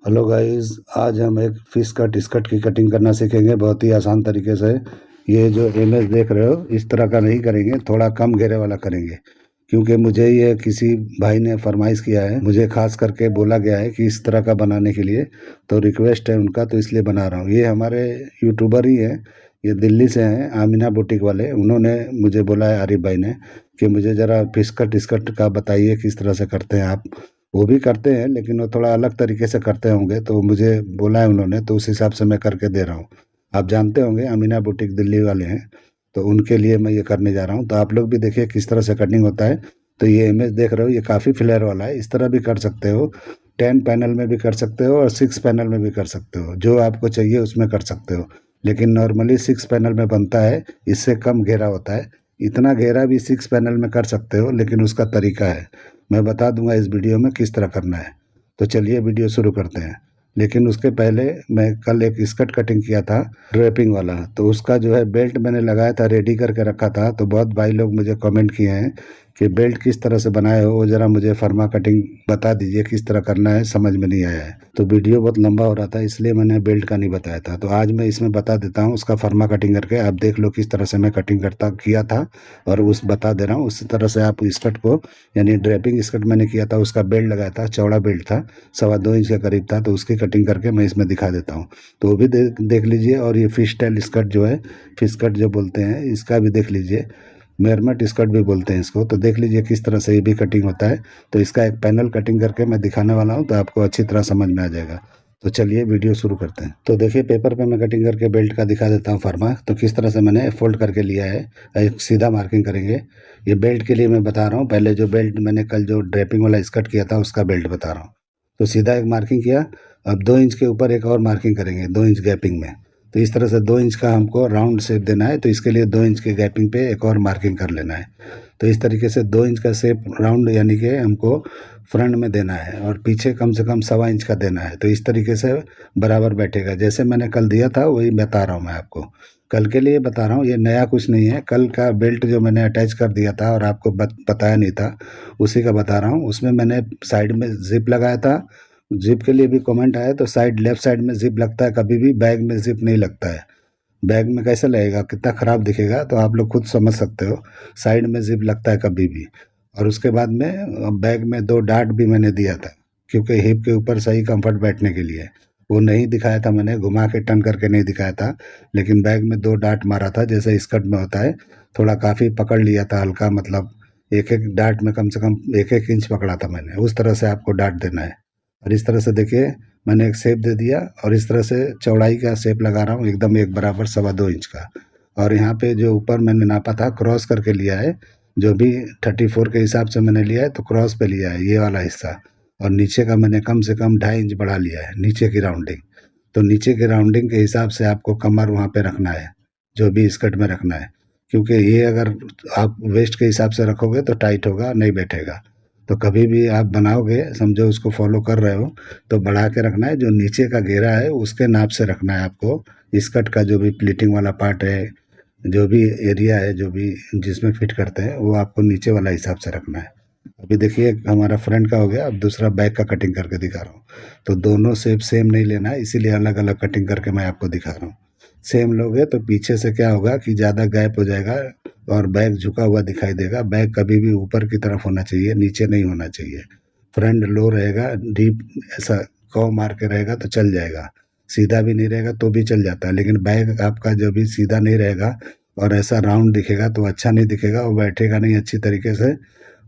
Hello guys, आज हम एक फिश कट स्कर्ट की कटिंग करना सीखेंगे बहुत ही आसान तरीके से। ये जो इमेज देख रहे हो इस तरह का नहीं करेंगे, थोड़ा कम घेरे वाला करेंगे, क्योंकि मुझे ये किसी भाई ने फरमाइश किया है, मुझे खास करके बोला गया है कि इस तरह का बनाने के लिए, तो रिक्वेस्ट है उनका, तो इसलिए बना रहा हूँ। ये हमारे यूट्यूबर ही हैं, ये दिल्ली से हैं, आमिना बुटीक वाले। उन्होंने मुझे बोला है, आरिफ भाई ने, कि मुझे ज़रा फिश कट स्कर्ट का बताइए किस तरह से करते हैं आप। वो भी करते हैं लेकिन वो थोड़ा अलग तरीके से करते होंगे, तो मुझे बोला है उन्होंने, तो उस हिसाब से मैं करके दे रहा हूँ। आप जानते होंगे, अमीना बुटीक दिल्ली वाले हैं, तो उनके लिए मैं ये करने जा रहा हूँ। तो आप लोग भी देखिए किस तरह से कटिंग होता है। तो ये इमेज देख रहे हो, ये काफ़ी फ्लेयर वाला है, इस तरह भी कर सकते हो। 10 पैनल में भी कर सकते हो और 6 पैनल में भी कर सकते हो, जो आपको चाहिए उसमें कर सकते हो। लेकिन नॉर्मली 6 पैनल में बनता है, इससे कम घेरा होता है। इतना घेरा भी 6 पैनल में कर सकते हो, लेकिन उसका तरीका है, मैं बता दूंगा इस वीडियो में किस तरह करना है। तो चलिए वीडियो शुरू करते हैं। लेकिन उसके पहले मैं कल एक स्कर्ट कटिंग किया था ड्रेपिंग वाला, तो उसका जो है बेल्ट मैंने लगाया था, रेडी करके रखा था। तो बहुत भाई लोग मुझे कमेंट किए हैं कि बेल्ट किस तरह से बनाए हो, वो ज़रा मुझे फर्मा कटिंग बता दीजिए किस तरह करना है, समझ में नहीं आया है। तो वीडियो बहुत लंबा हो रहा था, इसलिए मैंने बेल्ट का नहीं बताया था। तो आज मैं इसमें बता देता हूँ उसका फर्मा कटिंग करके। आप देख लो किस तरह से मैं कटिंग करता किया था, और उस बता दे रहा हूँ उसी तरह से आप स्कर्ट को, यानी ड्रेपिंग स्कर्ट मैंने किया था, उसका बेल्ट लगाया था, चौड़ा बेल्ट था, 2.25 इंच के करीब था, तो उसकी कटिंग करके मैं इसमें दिखा देता हूँ। तो वो भी देख लीजिए। और ये फिश टेल स्कर्ट जो है, फिश कट जो बोलते हैं, इसका भी देख लीजिए। मेरमट स्कर्ट भी बोलते हैं इसको, तो देख लीजिए किस तरह से ये भी कटिंग होता है। तो इसका एक पैनल कटिंग करके मैं दिखाने वाला हूँ, तो आपको अच्छी तरह समझ में आ जाएगा। तो चलिए वीडियो शुरू करते हैं। तो देखिए, पेपर पे मैं कटिंग करके बेल्ट का दिखा देता हूँ फर्मा। तो किस तरह से मैंने फोल्ड करके लिया है, एक सीधा मार्किंग करेंगे। ये बेल्ट के लिए मैं बता रहा हूँ, पहले जो बेल्ट मैंने कल जो ड्रेपिंग वाला स्कर्ट किया था उसका बेल्ट बता रहा हूँ। तो सीधा एक मार्किंग किया। अब 2 इंच के ऊपर एक और मार्किंग करेंगे, 2 इंच गैपिंग में। तो इस तरह से 2 इंच का हमको राउंड शेप देना है, तो इसके लिए 2 इंच के गैपिंग पे एक और मार्किंग कर लेना है। तो इस तरीके से 2 इंच का शेप राउंड यानी कि हमको फ्रंट में देना है, और पीछे कम से कम 1.25 इंच का देना है। तो इस तरीके से बराबर बैठेगा, जैसे मैंने कल दिया था वही बता रहा हूँ मैं आपको। कल के लिए बता रहा हूँ, ये नया कुछ नहीं है। कल का बेल्ट जो मैंने अटैच कर दिया था और आपको बताया नहीं था, उसी का बता रहा हूँ। उसमें मैंने साइड में जिप लगाया था। जिप के लिए भी कमेंट आया, तो साइड लेफ्ट साइड में जिप लगता है कभी भी, बैग में जिप नहीं लगता है। बैग में कैसे लगेगा, कितना ख़राब दिखेगा, तो आप लोग खुद समझ सकते हो। साइड में जिप लगता है कभी भी। और उसके बाद में बैग में 2 डार्ट भी मैंने दिया था, क्योंकि हिप के ऊपर सही कंफर्ट बैठने के लिए। वो नहीं दिखाया था मैंने, घुमा के टर्न करके नहीं दिखाया था, लेकिन बैग में 2 डार्ट मारा था, जैसे स्कर्ट में होता है। थोड़ा काफ़ी पकड़ लिया था हल्का, मतलब एक एक डार्ट में कम से कम 1-1 इंच पकड़ा था मैंने। उस तरह से आपको डार्ट देना है। और इस तरह से देखिए, मैंने एक शेप दे दिया, और इस तरह से चौड़ाई का शेप लगा रहा हूँ, एकदम एक बराबर 2.25 इंच का। और यहाँ पे जो ऊपर मैंने नापा था, क्रॉस करके लिया है। जो भी 34 के हिसाब से मैंने लिया है, तो क्रॉस पे लिया है ये वाला हिस्सा। और नीचे का मैंने कम से कम 2.5 इंच बढ़ा लिया है, नीचे की राउंडिंग। तो नीचे की राउंडिंग के हिसाब से आपको कमर वहाँ पे रखना है, जो भी स्कर्ट में रखना है। क्योंकि ये अगर आप वेस्ट के हिसाब से रखोगे तो टाइट होगा, नहीं बैठेगा। तो कभी भी आप बनाओगे, समझो उसको फॉलो कर रहे हो, तो बढ़ा के रखना है। जो नीचे का घेरा है उसके नाप से रखना है आपको। स्कर्ट का जो भी प्लीटिंग वाला पार्ट है, जो भी एरिया है, जो भी जिसमें फिट करते हैं, वो आपको नीचे वाला हिसाब से रखना है। अभी देखिए हमारा फ्रंट का हो गया, अब दूसरा बैक का कटिंग करके दिखा रहा हूँ। तो दोनों शेप सेम नहीं लेना है, इसीलिए अलग अलग कटिंग करके मैं आपको दिखा रहा हूँ। सेम लोगे तो पीछे से क्या होगा कि ज़्यादा गैप हो जाएगा, और बैक झुका हुआ दिखाई देगा। बैक कभी भी ऊपर की तरफ होना चाहिए, नीचे नहीं होना चाहिए। फ्रंट लो रहेगा, डीप ऐसा कव मार के रहेगा तो चल जाएगा। सीधा भी नहीं रहेगा तो भी चल जाता है, लेकिन बैक आपका जो भी सीधा नहीं रहेगा और ऐसा राउंड दिखेगा तो अच्छा नहीं दिखेगा, और बैठेगा नहीं अच्छी तरीके से,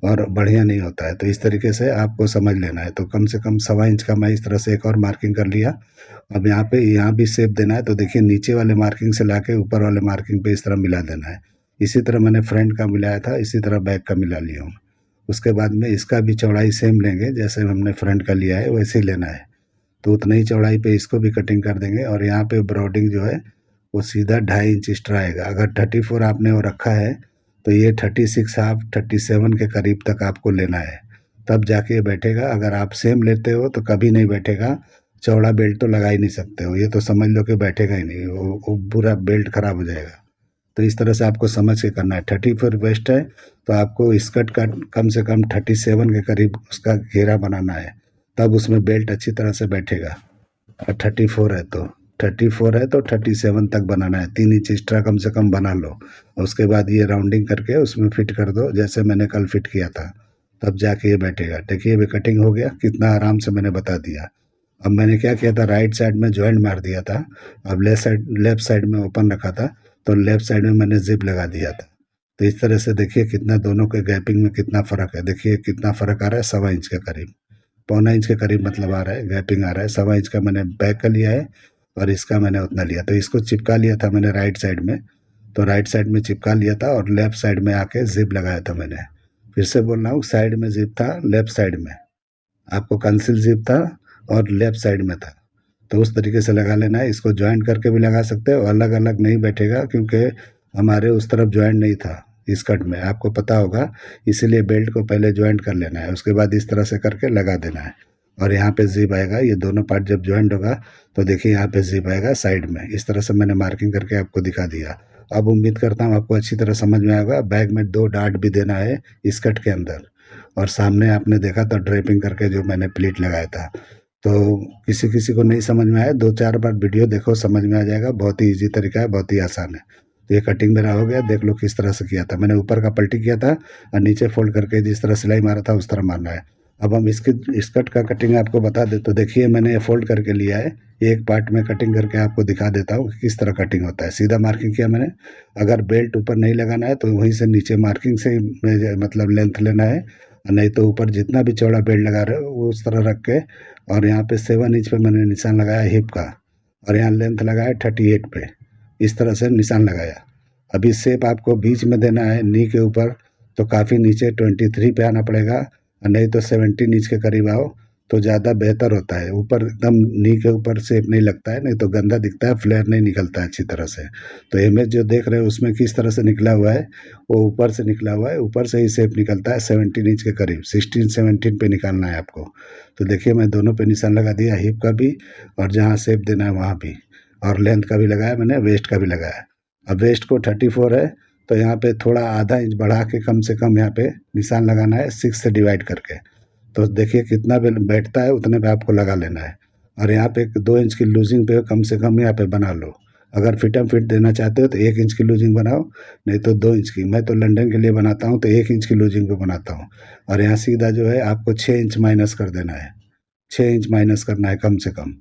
और बढ़िया नहीं होता है। तो इस तरीके से आपको समझ लेना है। तो कम से कम 1.25 इंच का मैं इस तरह से एक और मार्किंग कर लिया। अब यहाँ भी शेप देना है, तो देखिए नीचे वाले मार्किंग से लाके ऊपर वाले मार्किंग पे इस तरह मिला देना है। इसी तरह मैंने फ्रंट का मिलाया था, इसी तरह बैक का मिला लिया हूँ। उसके बाद में इसका भी चौड़ाई सेम लेंगे, जैसे हमने फ्रंट का लिया है वैसे ही लेना है। तो उतना ही चौड़ाई पे इसको भी कटिंग कर देंगे। और यहाँ पे ब्रॉडिंग जो है वो सीधा 2.5 इंच एक्स्ट्रा आएगा। अगर 34 आपने वो रखा है, तो ये 36 हाफ 37 के करीब तक आपको लेना है, तब जाके ये बैठेगा। अगर आप सेम लेते हो तो कभी नहीं बैठेगा। चौड़ा बेल्ट तो लगा ही नहीं सकते हो, ये तो समझ लो कि बैठेगा ही नहीं, वो पूरा बेल्ट खराब हो जाएगा। तो इस तरह से आपको समझ के करना है। 34 वेस्ट है, तो आपको स्कर्ट का कम से कम 37 के करीब उसका घेरा बनाना है। तब उसमें बेल्ट अच्छी तरह से बैठेगा। और 34 है तो 37 तक बनाना है, 3 इंच एक्स्ट्रा कम से कम बना लो। और उसके बाद ये राउंडिंग करके उसमें फिट कर दो, जैसे मैंने कल फिट किया था, तब जाके ये बैठेगा। देखिए अभी कटिंग हो गया, कितना आराम से मैंने बता दिया। अब मैंने क्या किया था, राइट साइड में जॉइंट मार दिया था, अब लेफ्ट साइड में ओपन रखा था, तो लेफ्ट साइड में मैंने जिप लगा दिया था। तो इस तरह से देखिए कितना दोनों के गैपिंग में कितना फ़र्क है, देखिए कितना फ़र्क आ रहा है, 1.25 इंच के करीब, 1.25 इंच के करीब मतलब आ रहा है, गैपिंग आ रहा है। 1.25 इंच का मैंने बैक का लिया है और इसका मैंने उतना लिया, तो इसको चिपका लिया था मैंने राइट साइड में, तो राइट साइड में चिपका लिया था और लेफ्ट साइड में आके जिप लगाया था मैंने। फिर से बोल रहा हूँ, साइड में जिप था, लेफ्ट साइड में आपको कंसिल जिप था और लेफ्ट साइड में था। तो उस तरीके से लगा लेना है। इसको जॉइंट करके भी लगा सकते हो, अलग अलग नहीं बैठेगा, क्योंकि हमारे उस तरफ जॉइंट नहीं था इस कट में, आपको पता होगा। इसीलिए बेल्ट को पहले जॉइंट कर लेना है, उसके बाद इस तरह से करके लगा देना है। और यहाँ पे जिप आएगा, ये दोनों पार्ट जब जॉइंट होगा तो देखिए यहाँ पे जिप आएगा साइड में। इस तरह से मैंने मार्किंग करके आपको दिखा दिया। अब उम्मीद करता हूँ आपको अच्छी तरह समझ में आएगा। बैग में 2 डार्ट भी देना है इस कट के अंदर, और सामने आपने देखा था ड्रेपिंग करके जो मैंने प्लीट लगाया था। तो किसी किसी को नहीं समझ में आया, 2-4 बार वीडियो देखो, समझ में आ जाएगा। बहुत ही ईजी तरीका है, बहुत ही आसान है। तो ये कटिंग मेरा हो गया, देख लो किस तरह से किया था मैंने। ऊपर का पलटी किया था और नीचे फोल्ड करके जिस तरह सिलाई मारा था उस तरह मारना है। अब हम इसकी इस कट का कटिंग आपको बता दे, तो देखिए मैंने फोल्ड करके लिया है, एक पार्ट में कटिंग करके आपको दिखा देता हूँ कि किस तरह कटिंग होता है। सीधा मार्किंग किया मैंने, अगर बेल्ट ऊपर नहीं लगाना है तो वहीं से नीचे मार्किंग से मतलब लेंथ लेना है, नहीं तो ऊपर जितना भी चौड़ा बेल्ट लगा रहे हो वो उस तरह रख के। और यहाँ पे 7 इंच पे मैंने निशान लगाया हिप का, और यहाँ लेंथ लगाया 38 पे, इस तरह से निशान लगाया। अभी शेप आपको बीच में देना है नी के ऊपर, तो काफ़ी नीचे 23 पे आना पड़ेगा, और नहीं तो 17 इंच के करीब आओ तो ज़्यादा बेहतर होता है। ऊपर एकदम नी के ऊपर शेप नहीं लगता है, नहीं तो गंदा दिखता है, फ्लेयर नहीं निकलता है अच्छी तरह से। तो इमेज जो देख रहे हो उसमें किस तरह से निकला हुआ है, वो ऊपर से निकला हुआ है, ऊपर से ही शेप निकलता है 17 इंच के करीब, 16-17 पे निकालना है आपको। तो देखिए मैं दोनों पे निशान लगा दिया, हिप का भी और जहाँ शेप देना है वहाँ भी, और लेंथ का भी लगाया मैंने, वेस्ट का भी लगाया। अब वेस्ट को 34 है, तो यहाँ पे थोड़ा आधा इंच बढ़ा के कम से कम यहाँ पे निशान लगाना है 6 से डिवाइड करके। तो देखिए कितना भी बैठता है उतने पे आपको लगा लेना है। और यहाँ पे 2 इंच की लूजिंग पे कम से कम यहाँ पे बना लो। अगर फिटम फिट देना चाहते हो तो 1 इंच की लूजिंग बनाओ, नहीं तो 2 इंच की। मैं तो लंदन के लिए बनाता हूँ तो 1 इंच की लूजिंग पे बनाता हूँ। और यहाँ सीधा जो है आपको 6 इंच माइनस कर देना है, 6 इंच माइनस करना है कम से कम।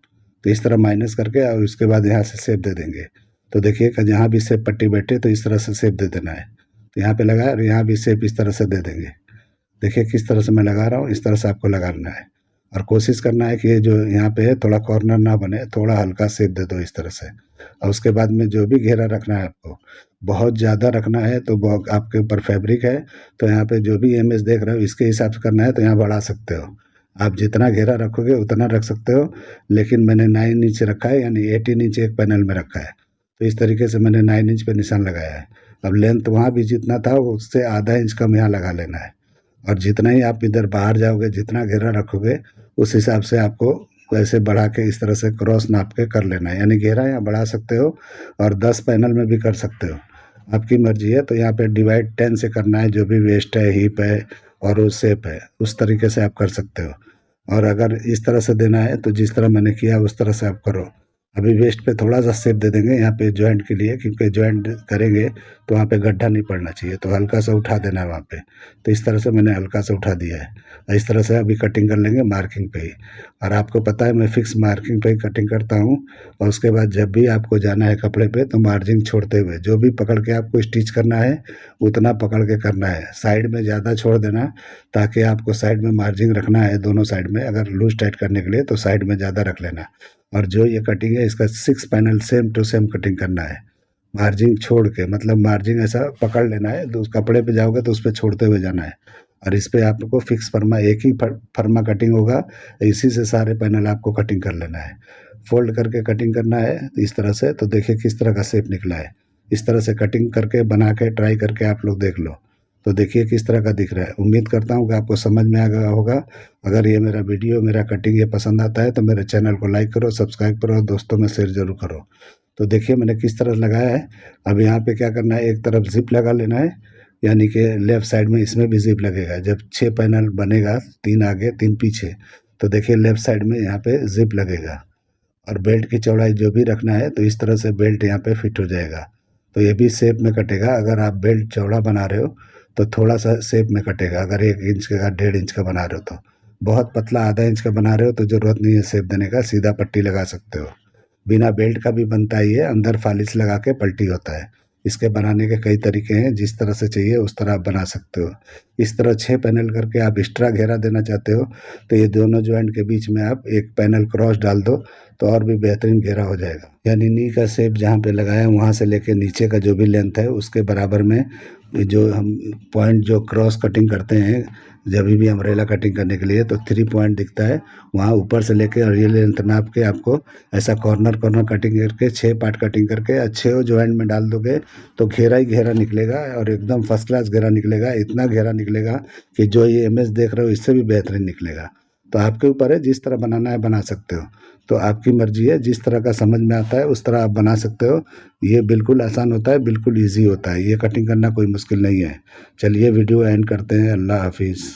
तो इस तरह माइनस करके और उसके बाद यहाँ से शेप दे देंगे। तो देखिए कि जहाँ भी शेप पट्टी बैठे तो इस तरह से शेप दे देना है। तो यहाँ पे लगाया और यहाँ भी शेप इस तरह से दे देंगे। देखिए किस तरह से मैं लगा रहा हूँ, इस तरह से आपको लगाना है। और कोशिश करना है कि ये जो यहाँ पे है थोड़ा कॉर्नर ना बने, थोड़ा हल्का शेप दे दो इस तरह से। और उसके बाद में जो भी घेरा रखना है आपको, बहुत ज़्यादा रखना है तो आपके ऊपर फैब्रिक है, तो यहाँ पे जो भी इमेज देख रहे हो इसके हिसाब से करना है तो यहाँ बढ़ा सकते हो। आप जितना घेरा रखोगे उतना रख सकते हो, लेकिन मैंने 9 इंच रखा है, यानी 18 इंच एक पैनल में रखा है। तो इस तरीके से मैंने 9 इंच पे निशान लगाया है। अब लेंथ वहाँ भी जितना था उससे आधा इंच कम यहाँ लगा लेना है। और जितना ही आप इधर बाहर जाओगे, जितना घेरा रखोगे उस हिसाब से आपको वैसे बढ़ा के इस तरह से क्रॉस नाप के कर लेना है। यानी घेरा यहाँ बढ़ा सकते हो और 10 पैनल में भी कर सकते हो, आपकी मर्जी है। तो यहाँ पे डिवाइड 10 से करना है, जो भी वेस्ट है, हिप है और वो शेप है, उस तरीके से आप कर सकते हो। और अगर इस तरह से देना है तो जिस तरह मैंने किया उस तरह से आप करो। अभी वेस्ट पे थोड़ा सा शेप दे देंगे यहाँ पे जॉइंट के लिए, क्योंकि जॉइंट करेंगे तो वहाँ पे गड्ढा नहीं पड़ना चाहिए, तो हल्का सा उठा देना है वहाँ पे। तो इस तरह से मैंने हल्का सा उठा दिया है। इस तरह से अभी कटिंग कर लेंगे मार्किंग पे ही। और आपको पता है मैं फिक्स मार्किंग पे ही कटिंग करता हूँ। और उसके बाद जब भी आपको जाना है कपड़े पे तो मार्जिन छोड़ते हुए जो भी पकड़ के आपको स्टिच करना है उतना पकड़ के करना है, साइड में ज़्यादा छोड़ देना, ताकि आपको साइड में मार्जिन रखना है दोनों साइड में। अगर लूज टाइट करने के लिए तो साइड में ज़्यादा रख लेना। और जो ये कटिंग है इसका 6 panel same to same cutting करना है, मार्जिन छोड़ के, मतलब मार्जिन ऐसा पकड़ लेना है, तो उस कपड़े पे जाओगे तो उस पे छोड़ते हुए जाना है। और इस पे आपको फिक्स फर्मा एक ही फर्मा कटिंग होगा, इसी से सारे पैनल आपको कटिंग कर लेना है। फोल्ड करके कटिंग करना है इस तरह से। तो देखिए किस तरह का शेप निकला है। इस तरह से कटिंग करके बना के ट्राई करके आप लोग देख लो, तो देखिए किस तरह का दिख रहा है। उम्मीद करता हूँ कि आपको समझ में आ गया होगा। अगर ये मेरा वीडियो, मेरा कटिंग ये पसंद आता है तो मेरे चैनल को लाइक करो, सब्सक्राइब करो और दोस्तों में शेयर ज़रूर करो। तो देखिए मैंने किस तरह लगाया है। अब यहाँ पे क्या करना है, एक तरफ जिप लगा लेना है, यानी कि लेफ़्ट साइड में इसमें भी जिप लगेगा। जब 6 पैनल बनेगा, 3 आगे 3 पीछे, तो देखिए लेफ़्ट साइड में यहाँ पे ज़िप लगेगा, और बेल्ट की चौड़ाई जो भी रखना है तो इस तरह से बेल्ट यहाँ पे फिट हो जाएगा। तो ये भी शेप में कटेगा। अगर आप बेल्ट चौड़ा बना रहे हो तो थोड़ा सा शेप में कटेगा, अगर 1 इंच का 1.5 इंच का बना रहे हो तो। बहुत पतला आधा इंच का बना रहे हो तो ज़रूरत नहीं है शेप देने का, सीधा पट्टी लगा सकते हो। बिना बेल्ट का भी बनता है ये, अंदर फालिस लगा के पल्टी होता है। इसके बनाने के कई तरीके हैं, जिस तरह से चाहिए उस तरह आप बना सकते हो। इस तरह 6 पैनल करके आप एक्स्ट्रा घेरा देना चाहते हो तो ये दोनों जॉइंट के बीच में आप एक पैनल क्रॉस डाल दो तो और भी बेहतरीन घेरा हो जाएगा। यानी नी का शेप जहाँ पे लगाया है वहाँ से लेके नीचे का जो भी लेंथ है उसके बराबर में जो हम पॉइंट जो क्रॉस कटिंग करते हैं जब भी अम्ब्रेला कटिंग करने के लिए, तो 3 पॉइंट दिखता है वहाँ ऊपर से लेके और ये लेंथ नाप के आपको ऐसा कॉर्नर कॉर्नर कटिंग करके 6 पार्ट कटिंग करके अच्छे हो जॉइंट में डाल दोगे तो घेरा ही घेरा निकलेगा, और एकदम फर्स्ट क्लास घेरा निकलेगा। इतना घेरा निकलेगा कि जो ये इमेज देख रहे हो इससे भी बेहतरीन निकलेगा। तो आपके ऊपर है, जिस तरह बनाना है बना सकते हो। तो आपकी मर्जी है, जिस तरह का समझ में आता है उस तरह आप बना सकते हो। ये बिल्कुल आसान होता है, बिल्कुल ईजी होता है, ये कटिंग करना कोई मुश्किल नहीं है। चलिए वीडियो एंड करते हैं। अल्लाह हाफिज़।